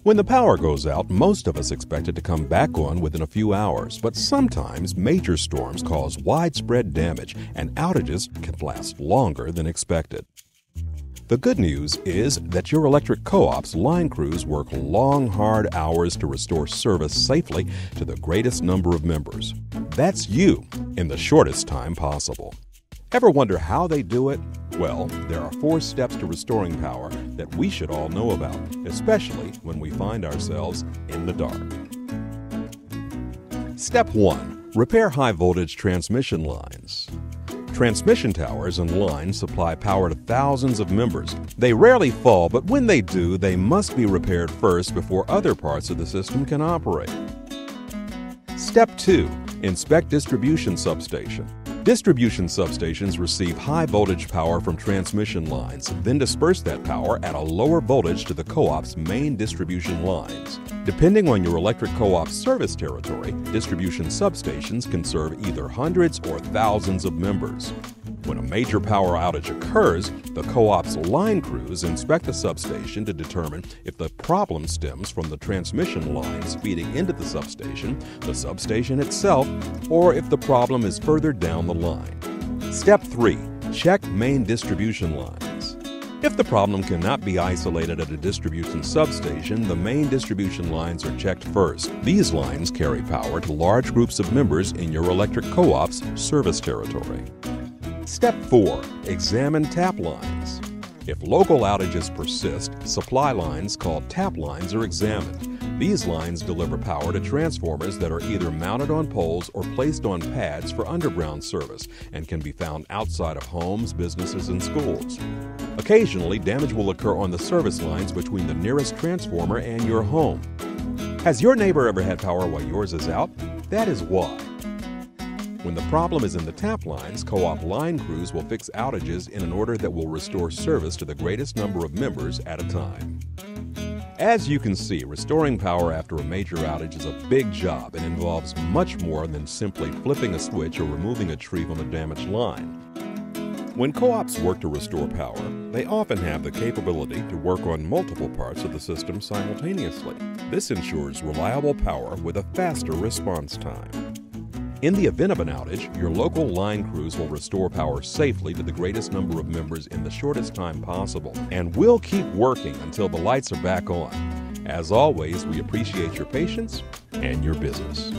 When the power goes out, most of us expect it to come back on within a few hours, but sometimes major storms cause widespread damage and outages can last longer than expected. The good news is that your electric co-op's line crews work long, hard hours to restore service safely to the greatest number of members. That's you in the shortest time possible. Ever wonder how they do it? Well, there are 4 steps to restoring power that we should all know about, especially when we find ourselves in the dark. Step 1. Repair high-voltage transmission lines. Transmission towers and lines supply power to thousands of members. They rarely fall, but when they do, they must be repaired first before other parts of the system can operate. Step 2. Inspect distribution substation. Distribution substations receive high-voltage power from transmission lines, then disperse that power at a lower voltage to the co-op's main distribution lines. Depending on your electric co-op's service territory, distribution substations can serve either hundreds or thousands of members. When a major power outage occurs, the co-op's line crews inspect the substation to determine if the problem stems from the transmission lines feeding into the substation itself, or if the problem is further down the line. Step 3. Check main distribution lines. If the problem cannot be isolated at a distribution substation, the main distribution lines are checked first. These lines carry power to large groups of members in your electric co-op's service territory. Step 4. Examine tap lines. If local outages persist, supply lines called tap lines are examined. These lines deliver power to transformers that are either mounted on poles or placed on pads for underground service and can be found outside of homes, businesses, and schools. Occasionally, damage will occur on the service lines between the nearest transformer and your home. Has your neighbor ever had power while yours is out? That is why. When the problem is in the tap lines, co-op line crews will fix outages in an order that will restore service to the greatest number of members at a time. As you can see, restoring power after a major outage is a big job and involves much more than simply flipping a switch or removing a tree from a damaged line. When co-ops work to restore power, they often have the capability to work on multiple parts of the system simultaneously. This ensures reliable power with a faster response time. In the event of an outage, your local line crews will restore power safely to the greatest number of members in the shortest time possible, and we'll keep working until the lights are back on. As always, we appreciate your patience and your business.